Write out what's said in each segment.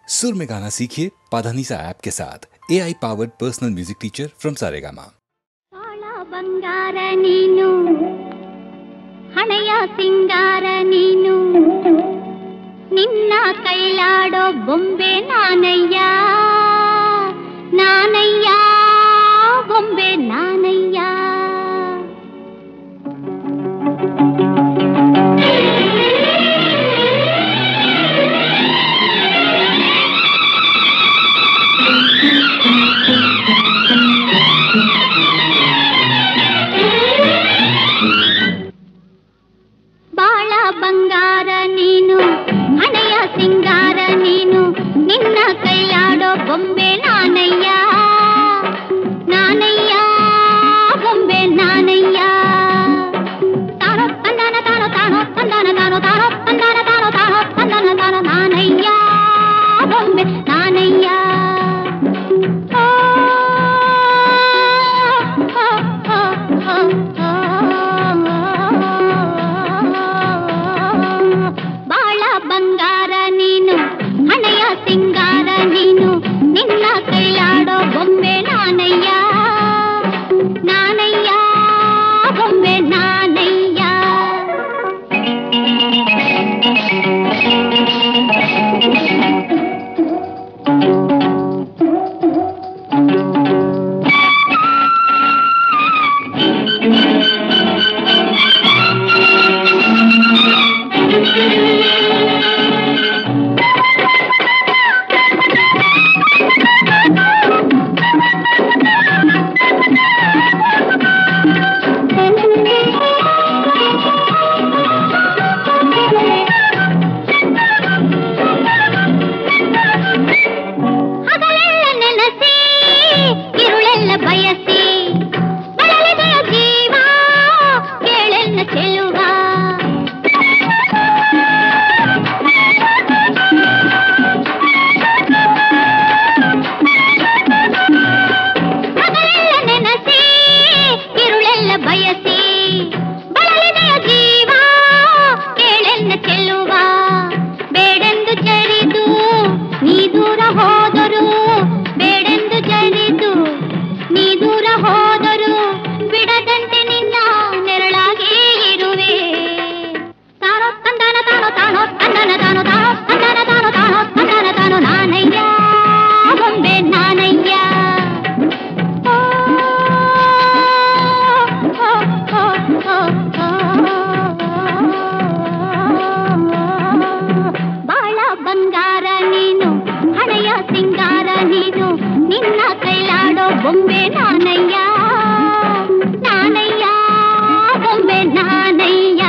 सुर में गाना सीखिए पाधानीसा ऐप के साथ AI powered personal music teacher from Saregama. ಬಂಗಾರ ನೀನು ಹಣೆಯ ಸಿಂಗಾರ ನೀನು ನಿನ್ನ ಕೈಲಾಡೋ ಬೊಂಬೆ ನಾನಯ್ಯ ನಾನಯ್ಯ ಬೊಂಬೆ ನಾನಯ್ಯ ಬಂಗಾರ ನೀನು ಹಣೆಯ ಸಿಂಗಾರ ನೀನು ನಿನ್ನ ಕೈಲಾಡೋ ಬೊಂಬೆ ನಾನಯ್ಯ ನಾನಯ್ಯ ಬೊಂಬೆ ನಾನಯ್ಯ ತಾನೋ ತಂದಾನ ತಾನೋ ತಾನೋ ತಂದಾನ ತಾನೋ ತಾನೋ ತಂದಾನ ತಾನೋ ತಾನೋ ತಂದಾನ ತಾನೋ ನಾನಯ್ಯ ಬೊಂಬೆ ನಾನಯ್ಯ ಬಂಗಾರ ನೀನು ಹಣೆಯ ಸಿಂಗಾರ ನೀನು ನಿನ್ನ ಕೈಲಾಡೋ ಬೊಂಬೆ ನಾನಯ್ಯ ನಾನಯ್ಯ ಬೊಂಬೆ ನಾನಯ್ಯ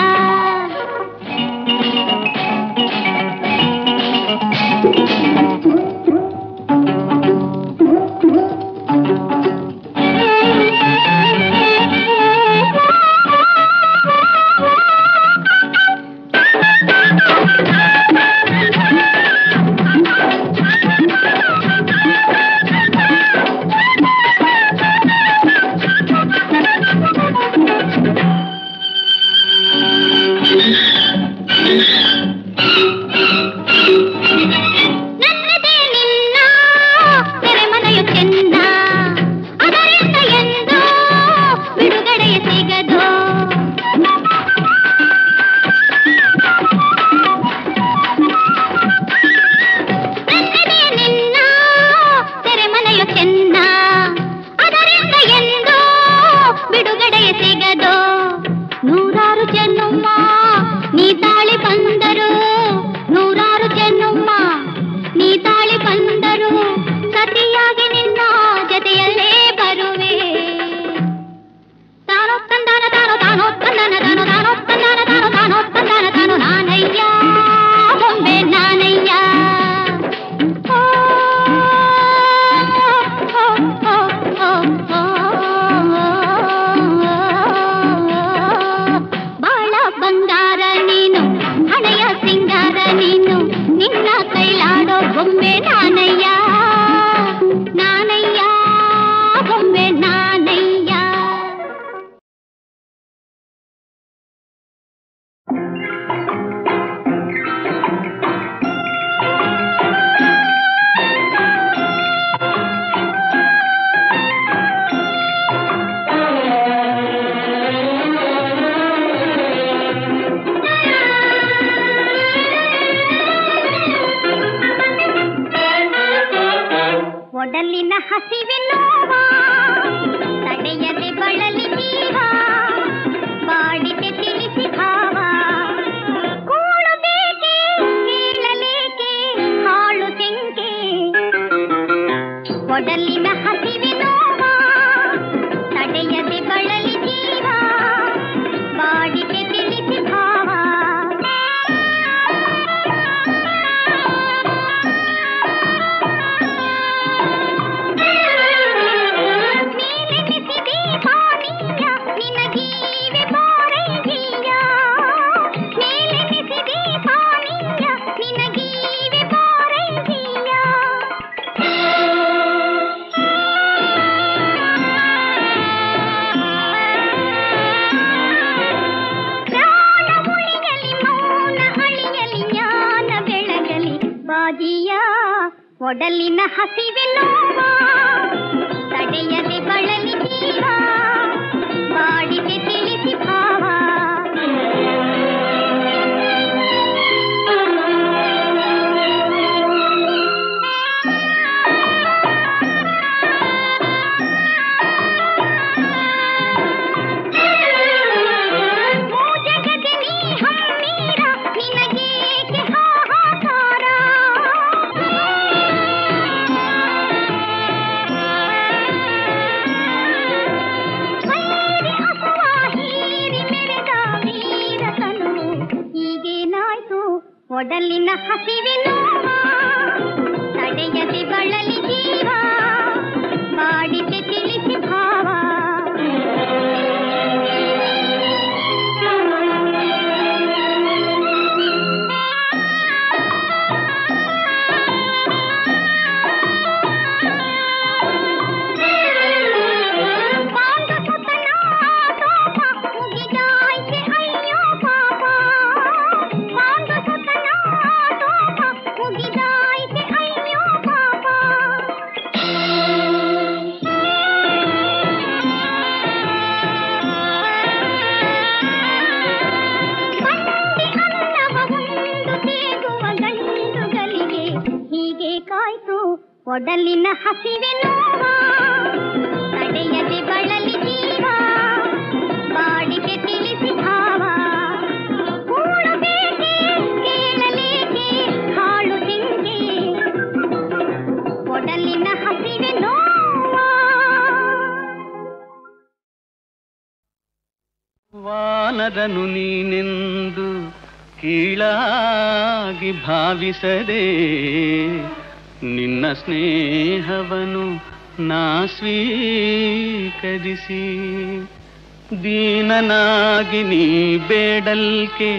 ಬೊಂಬೆ ನಾನಯ್ಯ ನಾನಯ್ಯ ಬೊಂಬೆ ನಾನಯ್ಯ ಒಡಲಿನ ಹಸಿವೆ ನೋವ ತಡೆಯದೆ ಬಳಲಿ ಜೀವ ಬಾಡಿಗೆ ತಿಳಿಸಿ ಭಾವ ಕೂಳಬೇಕೆ ಹೇಳಲೇಕೆ ಹಾಳು ತೆಂಕೆ ಒಡಲಿನ ಹಸಿವೆ ನೋವ ತಡೆಯದೆ ಬಳಲಿ ಜೀವ ಬಾಡಿಗೆ ತಿಳಿಸಿ ಭಾವ ಒಡಲಿನ ಹಸಿವೆ ನೋವ ತಡೆಯದೆ ಬಳಲಿ ಜೀವ ಬಾಡಿಗೆ ತಿಳಿಸಿ ಭಾವ ಒಡಲಿನ ಹಸಿವೆ ನೋವ ತಡೆಯದೆ ಬಳಲಿ ಜೀವ ಬಾಡಿಗೆ ತಿಳಿಸಿ ಭಾವ ಒಡಲಿನ ಹಸಿವೆ ನೋವ ತಡೆಯದೆ ಬಳಲಿ ಜೀವ ಬಾಡಿಗೆ ತಿಳಿಸಿ ಭಾವ ಕೂಳಬೇಕೆ ಕೇಳಲೇಕೆ ಹಾಳು ತೆಂಗೆ ಒಡಲಿನ ಹಸಿವೆ ನೋವ ವಾನರನು ನೀನೆಂದು ಕೀಳಾಗಿ ಭಾವಿಸದೆ ನಿನ್ನ ಸ್ನೇಹವನು ನಾ ಸ್ವೀಕರಿಸಿ ದೀನನಾಗಿ ನೀ ಬೇಡಲ್ಕೆ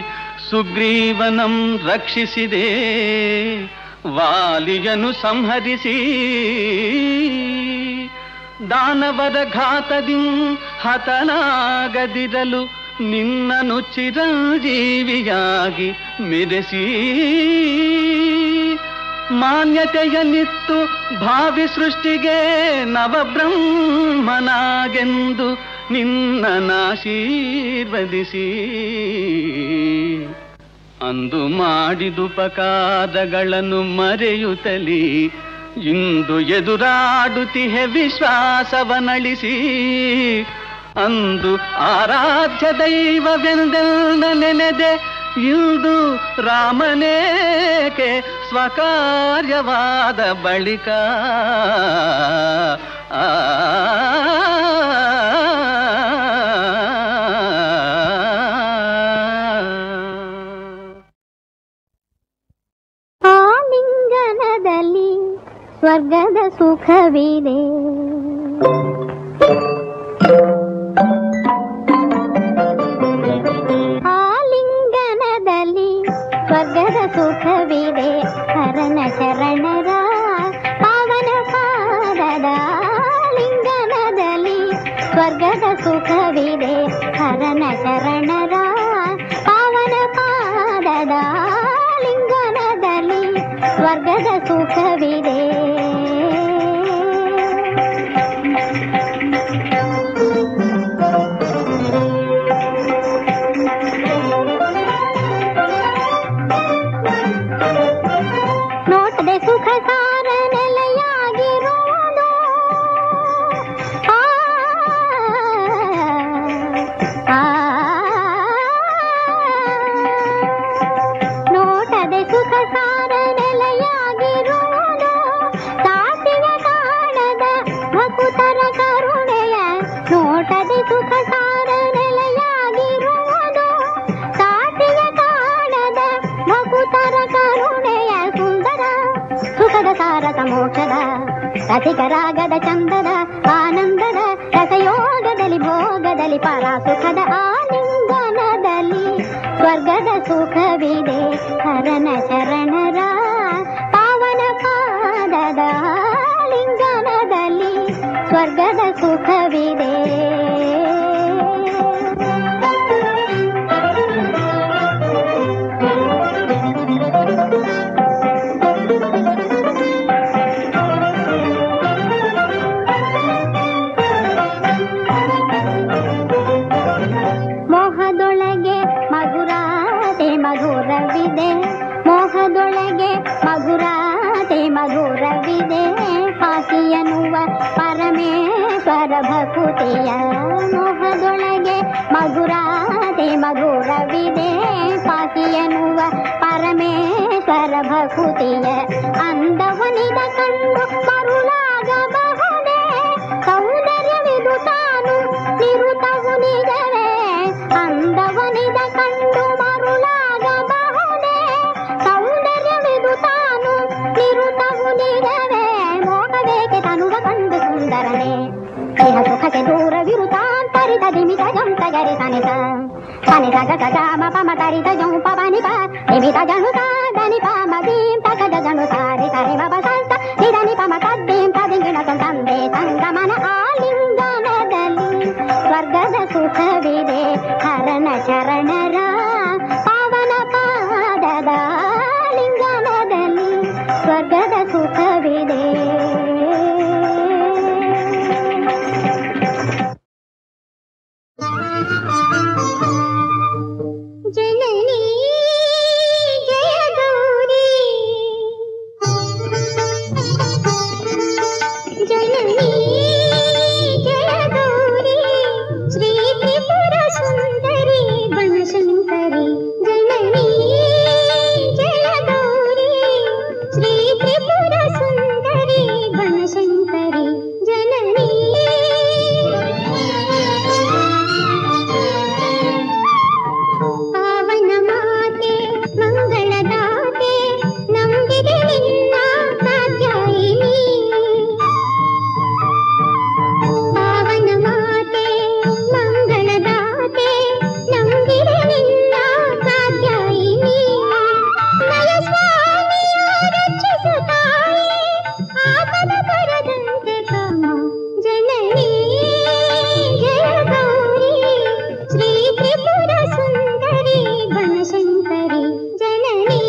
ಸುಗ್ರೀವನಂ ರಕ್ಷಿಸಿದೆ ವಾಲಿಯನು ಸಂಹರಿಸಿ ದಾನವರ ಘಾತದಿ ಹತನಾಗದಿರಲು ನಿನ್ನನು ಚಿರಂಜೀವಿಯಾಗಿ ಮೆರೆಸಿ ಮಾನ್ಯತೆಯನ್ನಿತ್ತು ಭಾವಿ ಸೃಷ್ಟಿಗೆ ನವಬ್ರಹ್ಮನಾಗೆಂದು ನಿನ್ನನಾಶೀರ್ವದಿಸಿ ಅಂದು ಮಾಡಿದುಪಕಾರಗಳನ್ನು ಮರೆಯುತ್ತಲಿ ಇಂದು ಎದುರಾಡುತ್ತಿಹೆ ವಿಶ್ವಾಸವನಳಿಸಿ ಅಂದು ಆರಾಧ್ಯ ದೈವವೆಂದೆಲ್ಲ ನೆನೆದೆ ಇಂದು ರಾಮನೇಕೆ ಸ್ವಕಾರ್ಯವಾದ ಬಳಿಕ ಆಲಿಂಗನದಲ್ಲಿ ಸ್ವರ್ಗದ ಸುಖವಿದೆ ಸ್ವರ್ಗದ ಸುಖವಿದೆ ಹರನ ಶರಣರ ಪಾವನ ಪಾದದ ಲಿಂಗನದಲ್ಲಿ ಸ್ವರ್ಗದ ಸುಖವಿದೆ ಹರನ ಶರಣರ ಪಾವನ ಪಾದದ ಲಿಂಗನದಲ್ಲಿ ಸ್ವರ್ಗದ ಸುಖವಿದೆ ಸುಖ ಸಾರ ನೆಲೆಯಾಗಿರುವ ಸುಖದ ಸಾರಸ ಮೋಕ್ಷದ ರಸಿಕರಾಗದ ಚಂದದ ಆನಂದದ ರಸಯೋಗದಲ್ಲಿ ಭೋಗದಲ್ಲಿ ಪರ ಸುಖದ ಆಲಿಂಗನದಲ್ಲಿ ಸ್ವರ್ಗದ ಸುಖವಿದೆ ಹರನ ಶರಣರ ಪಾವನ ಪಾದದ ಲಿಂಗನದಲ್ಲಿ ಸ್ವರ್ಗದ ಸುಖವಿದೆ. ಮೋಹದೊಳಗೆ ಮಧುರಾತೆ ಮಧುರವಿದೆ, ಮೋಹದೊಳಗೆ ಮಧುರಾತೆ ಮಧುರವಿದೆ, ಕಾಶಿಯನ್ನುವ ಪರಮೇಶ್ವರ ಭಕುತಿಯ. ಮೋಹದೊಳಗೆ ಮಧುರಾತೆ ಮಧುರವಿದೆ, ಕಾಶಿಯನ್ನುವ ಪರಮೇಶ್ವರ ಭಕುತಿಯ. ಅಂದವನಿದ ಕಂಡು ಮರುಳಾಗಬಹುದೇ, ಸೌಂದರ್ಯವಿದು ತಾನು ನಿರುತವು ನಿಜವೇ. ಅಂದವನಿದ ಕಂಡು ಮರುಳಾಗಬಹುದೇ, ಸೌಂದರ್ಯವಿದು ತಾನು ನಿರುತವು ನಿಜವೇ. ಮೋಹವೇಕೆ ತನುವ ಕಂಡು ಸುಂದರನೇ, ದೇಹ ಸುಖಕ್ಕೆ ದೂರವಿರುತ್ತಾಂತರಿತ ದಿಮಿತ ಜಂತ ಗರಿ ಸನಿತ ಸನಿತ ಗಗ ಗಾಮ ಪಮ ತರಿತ ಜಂ ಪವನಿ ಪ ನಿಮಿತ ಜನು ಸಾ ಧನಿ ಪ ಮದೀಂ ತಗ ಜನು ಸಾರಿ ಸರಿ ಮ ಬಸಂತ ನಿಧನಿ ಪಮ ತದ್ದೀಂ ತದಿಂಗಿಣ ತಂದೆ ಸಂಗಮನ ಆಲಿಂಗನದಲ್ಲಿ ಸ್ವರ್ಗದ ಸುಖವಿದೆ ಹರನ ಶರಣರ ಪಾವನ ಪಾದದ ಲಿಂಗನದಲ್ಲಿ ಸ್ವರ್ಗದ ಸುಖವಿದೆ. ಜನನಿ ಜಯ ಗೌರಿ, ಜನನಿ ಜಯ ಗೌರಿ, ಶ್ರೀ ತ್ರಿಪುರ ಸುಂದರಿ ಬನಶಂಕರಿ. ಜನನಿ ಜಯ ಗೌರಿ, ಶ್ರೀ ತ್ರಿಪುರ ಸುಂದರಿ ಬನಶಂಕರಿ. ಜನನಿ ಪಾವನ ಮಾತೆ ಮಂಗಳದಾತೆ ನಂಬಿದೆ ನಿನ್ನ ಕಾತ್ಯಾಯಿನಿ. ಪಾವನ ಮಾತೆ ಮಂಗಳದಾತೆ ನಂಬಿದೆ ನಿನ್ನ ಕಾತ್ಯಾಯಿನಿ. ನಯ ಸ್ವಾಮಿಯ ರಕ್ಷಿಸುತ್ತಾಯಿ ಆಪದ ಬರದಂತೆ ಕಾಮ. ಜನನಿ ಜಯ ಗೌರಿ, ಶ್ರೀ ತ್ರಿಪುರ ಸುಂದರಿ ಬನಶಂಕರಿ. ಜನನಿ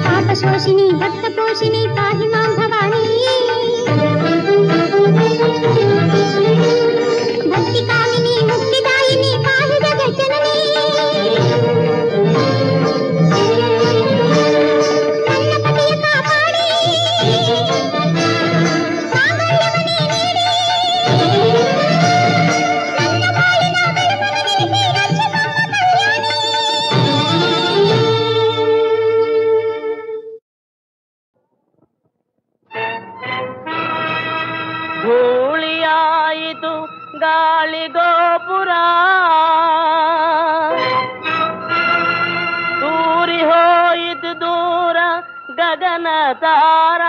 ಪಾಪಶೋಷಿಣಿ ಭಕ್ತಪೋಷಿಣಿ ಪಾಹಿ ಮಾಂ ಭವಾನಿ. ಭಕ್ತಿ ಕಾಮಿನಿ ಮುಕ್ತಿದಾಯಿನಿ ಪಾಹಿ ಜಗಜ್ಜನನಿ. ನನ್ನ ಪತಿಯ ಕಾಪಾಡಿ ಮಾಂಗಲ್ಯವನ್ನೇ ನೀಡಿ, ನನ್ನ ಬಾಳಿನ ಬೆಳಕನ್ನು ನಿಲ್ಲಿಸಿ ರಕ್ಷಿಸಮ್ಮ ಕಲ್ಯಾಣಿ. ಧೂಳಿಯಾಯಿತು ಗಾಳಿ ಗೋಪುರ, ತೂರಿ ಹೋಯಿತು ದೂರ ಗಗನ ತಾರ.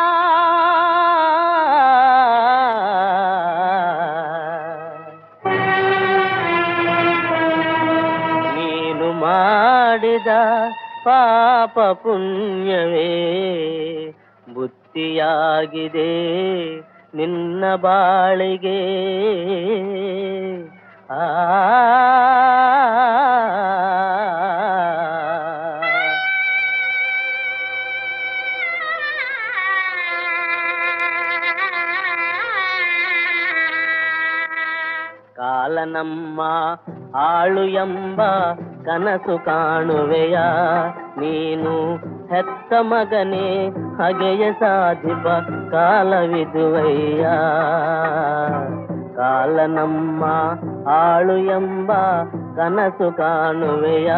ನೀನು ಮಾಡಿದ ಪಾಪ ಪುಣ್ಯವೇ ಬುತ್ತಿಯಾಗಿದೆ ನಿನ್ನ ಬಾಳಿಗೆ. ಆ ಕಾಲನಮ್ಮ ಆಳು ಎಂಬ ಕನಸು ಕಾಣುವೆಯ, ನೀನು ಹೆತ್ತ ಮಗನೇ ಹಗೆಯ ಸಾಧಿಪ ಕಾಲವಿದುವಯ್ಯ. ಕಾಲನಮ್ಮ ಆಳು ಎಂಬ ಕನಸು ಕಾಣುವೆಯ.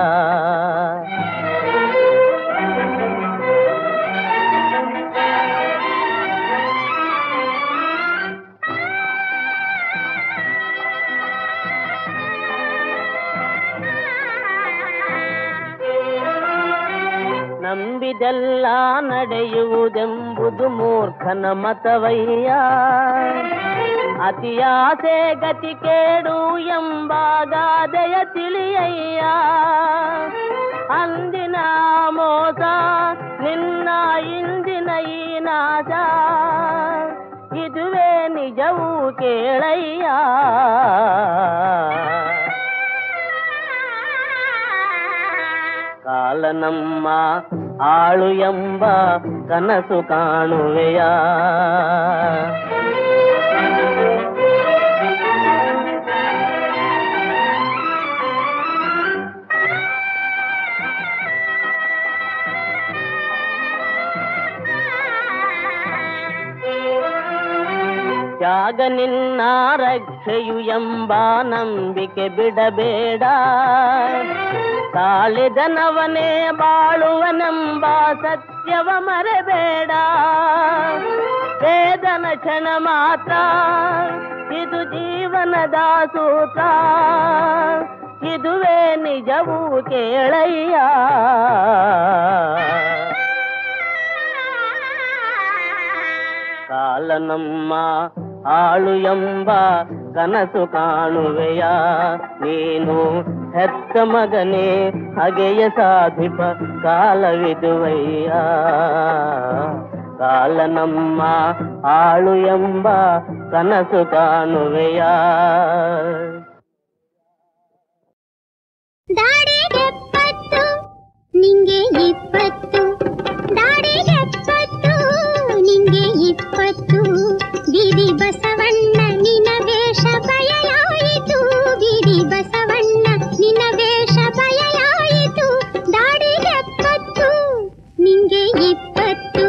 ನಂಬಿದೆಲ್ಲ ನಡೆಯುವುದೆಂಬುದು ಮೂರ್ಖನ ಮತವಯ್ಯ. ಅತಿಯಾಸೆ ಗತಿ ಕೇಡು ಎಂಬ ಗಾದೆಯ ತಿಳಿಯಯ್ಯ. ಅಂದಿನ ಮೋಸ ನಿನ್ನ ಇಂದಿನ ಈ ನಾಶ, ಇದುವೇ ನಿಜವೂ ಕೇಳಯ್ಯ. ಕಾಲ ನಮ್ಮ ಆಳು ಎಂಬ ಕನಸು ಕಾಣುವೆಯ. ತ್ಯಾಗ ನಿನ್ನ ರಕ್ಷೆಯು ಎಂಬ ನಂಬಿಕೆ ಬಿಡಬೇಡ. ತಾಳಿದನವನೇ ಬಾಳುವನೆಂಬ ಸತ್ಯವ ಮರೆಬೇಡ. ವೇದನ ಕ್ಷಣ ಮಾತ್ರ ಇದು ಜೀವನದ ಸೂತ್ರ, ಇದುವೇ ನಿಜವೂ ಕೇಳಯ್ಯ. ಕಾಲ ನಮ್ಮ ಆಳು ಎಂಬ ಕನಸು ಕಾಣುವೆಯ. ನೀನು ಹೆತ್ತ ಮಗನೇ ಹಗೆಯ ಸಾಧಿಪ ಕಾಲವಿದುವಯ್ಯ. ಕಾಲ ನಮ್ಮ ಆಳು ಎಂಬ ಕನಸು ಕಾಣುವೆಯ. ದಾಡಿಗೆ 20 ನಿಂಗೆ 20, ದಾಡಿಗೆ 20 ನಿಂಗೆ 20. ಬೀದಿ ಬಸವಣ್ಣ ನಿನ ವೇಷ ಬಯಲಾಯಿತು, ಬೀದಿ ಬಸವಣ್ಣ ನಿನ ವೇಷ ಬಯಲಾಯಿತು. ದಾಡಿಗೆ 20 ನಿಂಗೆ 20.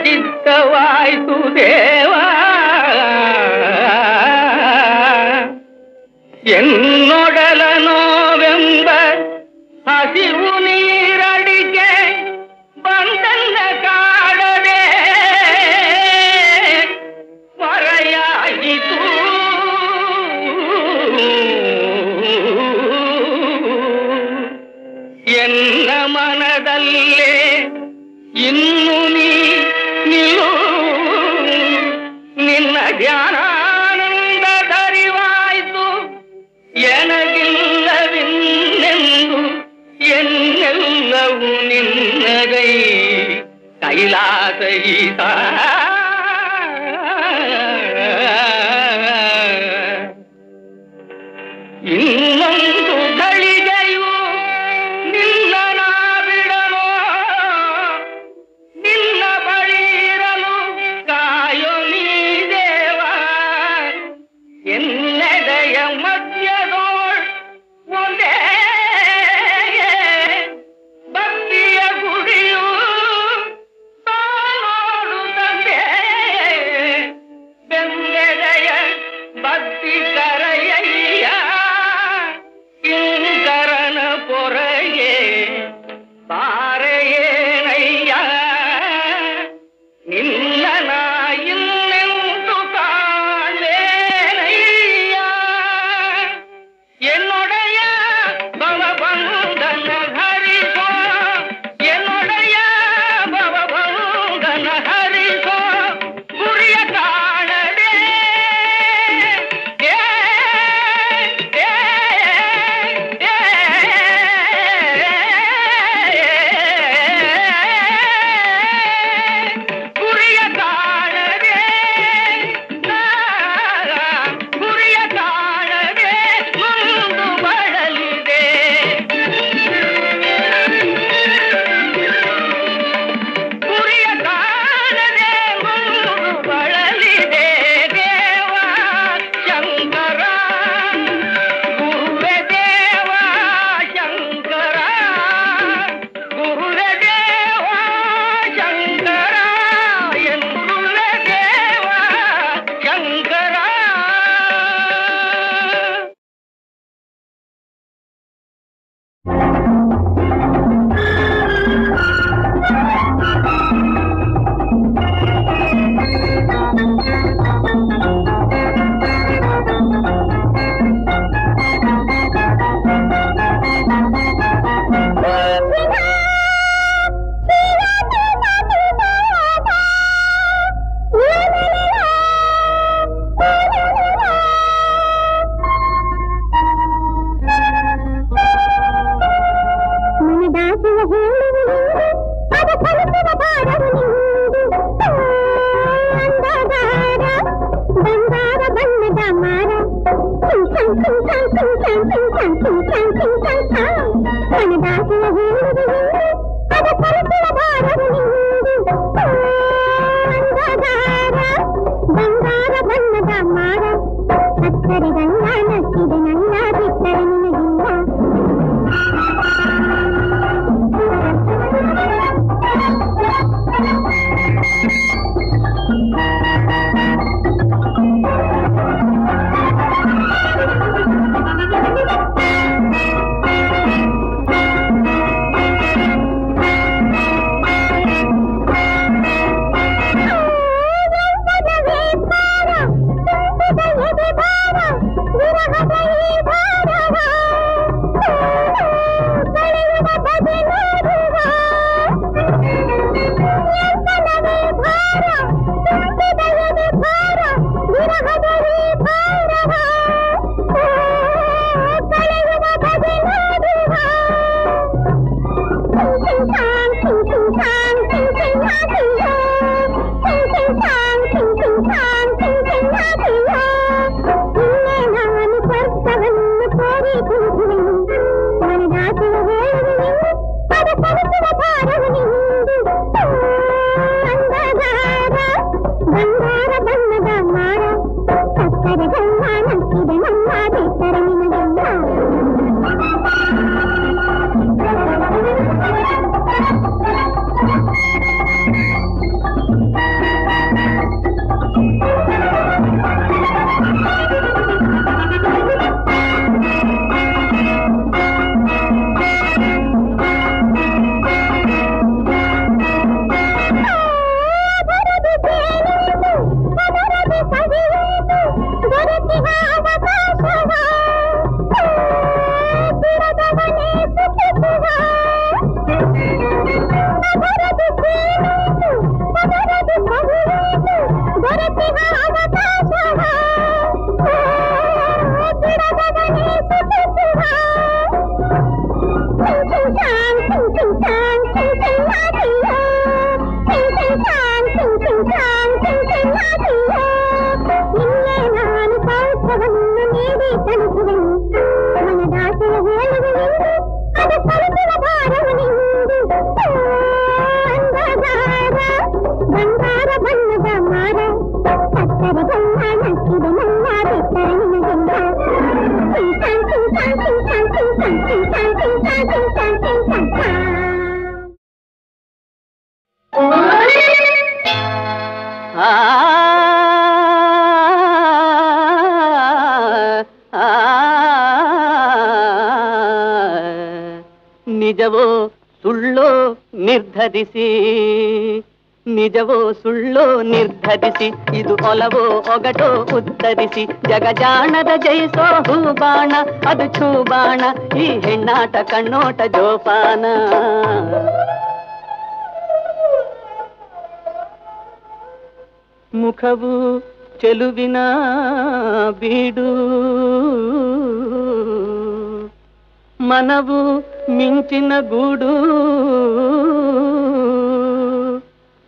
ಚಿತ್ತವಾಯಿತು ದೇವ ಎನ್ನೊಡಲ ನೋವೆಂಬ ಹಸಿವು ನೀರಡಿಕೆ ಬಂದನ್ನ ಕಾಡದೆ ಧ್ಯಾನಾನಂದ ದರಿವಾಯ್ತು ಎನಗಿಲ್ಲವಿನ್ನೆಂದು ಎನ್ನೆಲ್ಲವೂ ನಿನ್ನದೈ ಕೈಲಾಸ ಈತ ಇನ್ನೊಂದು ಘಳಿಗೆಯು ನಿನ್ನ ನಾ ಬಿಡನೋ ನಿನ್ನ ಬಳಿ ಇರಲು ಕಾಯೋ ನೀ ದೇವ ಎನ್ನೆದೆಯ ಮಧ್ಯದೋಳ್ ಒಂದೇ ಭಕ್ತಿಯ ಗುಡಿಯು ತಾನೋಡು ತಂದೆ ಬೆನ್ನೆದೆಯ ಭಕ್ತಿ ಕರೆಯಯ್ಯ ಇಂಕರನ ಪೊರೆಗೆ ಬಾರೆಯೇನಯ್ಯ ನಿನ್ನ ಇನ್ನೆಂದು ಕಾಣೇನಯ್ಯ ಎನ್ನೊಡೆಯ ಭವಬಂಧನ ಹರಿಸೋ ಎನ್ನೊಡೆಯ ಭವಬಂಧನ ಹರಿಸೋ ಗುರಿಯ ಕಾಣದೆ ಗುರಿಯ ಕಾಣದೆ ಗುರಿಯ ಕಾಣದೆ ಮುಂದು ಬಳಲಿದೆ ಗುರಿಯ ಕಾಣದೆ ಮುಂದು ಬಳಲಿದೆ ದೇವ ಶಂಕರ ಗುರುವೆ ದೇವ ಶಂಕರ ಗುರುವೆ ದೇವ ಶಂಕರ ಎನ್ನುವೆ ದೇವ ಶಂಕರ. ಮನದಾಸೆಯ ಹೇಳುವುದು ಅದ ಕಲಿಸುವ ಭಾರವು ನಿಂದು ಅಂದಗಾರ ಬಂಗಾರ ಬಣ್ಣದ ಮಾರ ಮನದಾಸೆಯ ಹೇಳುವುದು ಅದ ಕಲಿಸುವ ಭಾರವು ನಿಂದು ಅಂದಗಾರ ಬಂಗಾರ ಬಣ್ಣದ ಮಾರ ಹತ್ತರೆ ಗಂಗಾ ನಕ್ಕಿದೆ ನನ್ನ ಬಿಟ್ಟರೆ ನಿನಗಿಲ್ಲ ನಿಜವೋ ಸುಳ್ಳೋ ನಿರ್ಧರಿಸಿ, ನಿಜವೋ ಸುಳ್ಳೋ ನಿರ್ಧರಿಸಿ, ಇದು ಒಲವೋ ಒಗಟೋ ಉತ್ತರಿಸಿ, ಜಗಜಾಣದ ಜಯಿಸೋ ಹೂಬಾಣ ಅದು ಛೂಬಾಣ, ಈ ಹೆಣ್ಣಾಟ ಕಣ್ಣೋಟ ಜೋಪಾನ. ಮುಖವು ಚೆಲುವಿನ ಬೀಡು, ಮನವು ಮಿಂಚಿನ ಗೂಡು,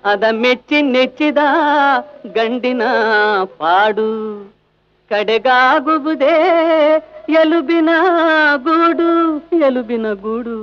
ಅದ ಮೆಚ್ಚಿ ನೆಚ್ಚಿದ ಗಂಡಿನ ಪಾಡು, ಕಡೆಗಾಗುವುದೇ ಎಲುಬಿನ ಗೂಡು, ಎಲುಬಿನ ಗೂಡು.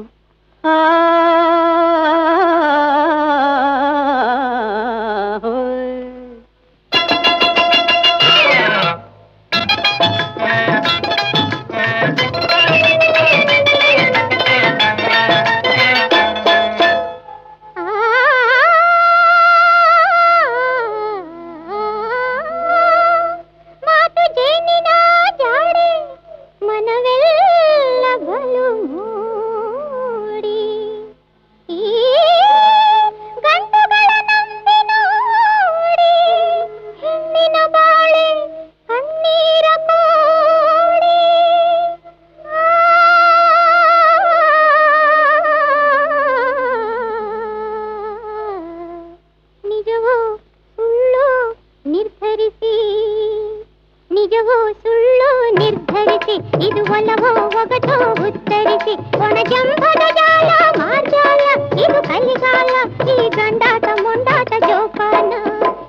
ನಿಜವೋ ಸುಳ್ಳು ನಿರ್ಧರಿಸಿ, ಇದು ಒಲವೋ ಒಗಟೋ ಉತ್ತರಿಸಿ, ಒಣಜಂಬದ ಜಾಲ ಮಾರ್ಜಾಲ ಇದು ಕಲಿಗಾಲ, ಈ ಗಂಡಾಟ ಮುಂಡಾಟ ಜೋಪಾನ.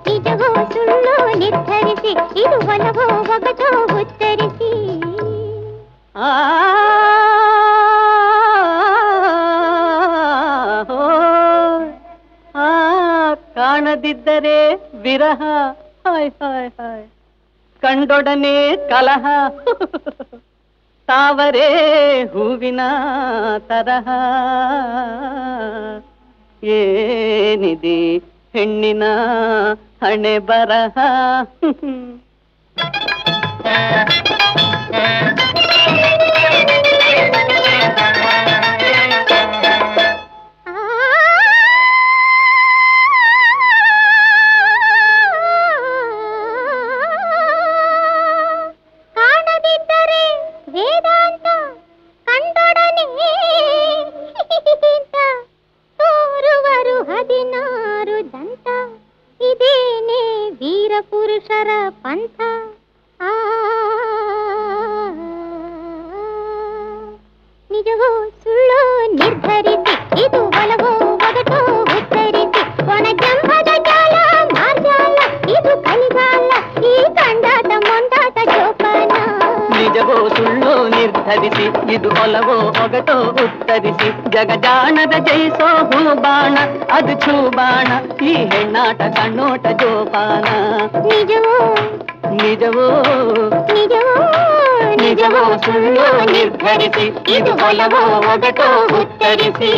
ನಿಜವೋ ಸುಳ್ಳು ನಿರ್ಧರಿಸಿ, ಇದು ಒಲವೋ ಒಗಟೋ ಉತ್ತರಿಸಿ. ಕಾಣದಿದ್ದರೆ ವಿರಹ, ಹಾಯ್ ಹಾಯ್ ಹಾಯ್, ಕಂಡೊಡನೆ ಕಲಹ, ತಾವರೇ ಹೂವಿನ ತರಹ, ಏನಿದೆ ಹೆಣ್ಣಿನ ಹಣೆ ಬರಹ. ಇದೇನೆ ವೀರ ಪುರುಷರ ಪಂಥ. ನಿಜವೋ ಸುಳ್ಳೋ ನಿರ್ಧರಿಸಿ, ಇದು ಒಲವೋ ಒಗಟೋ ಉತ್ತರಿಸಿ, ಒಣಜಂಬದ ಜಾಲ ಮಾರ್ಜಾಲ ಇದು ಕಲಿಗಾಲ, ಈ ಕಂಡಾಟ ಮುಂಡಾಟ ಜೋಪಾನ. ನಿಜವೋ ಸುಳ್ಳೋ ನಿರ್ಧರಿಸಿ, ಇದು ಒಲವೋ ಒಗಟೋ ಉತ್ತರಿಸಿ, ಜಗಜಾಣದ ಜಯಿಸೋ ಹೂಬಾಣ ಅದು ಛೂಬಾಣ, ಈ ಹೆಣ್ಣಾಟ ಕಣ್ಣೋಟ ಜೋಪಾನ. ನಿಜವೋ ನಿಜವೋ ನಿಜವೋ ನಿಜವೋ ಸುಳ್ಳೋ ನಿರ್ಧರಿಸಿ, ಇದು ಒಲವೋ ಒಗಟೋ ಉತ್ತರಿಸಿ.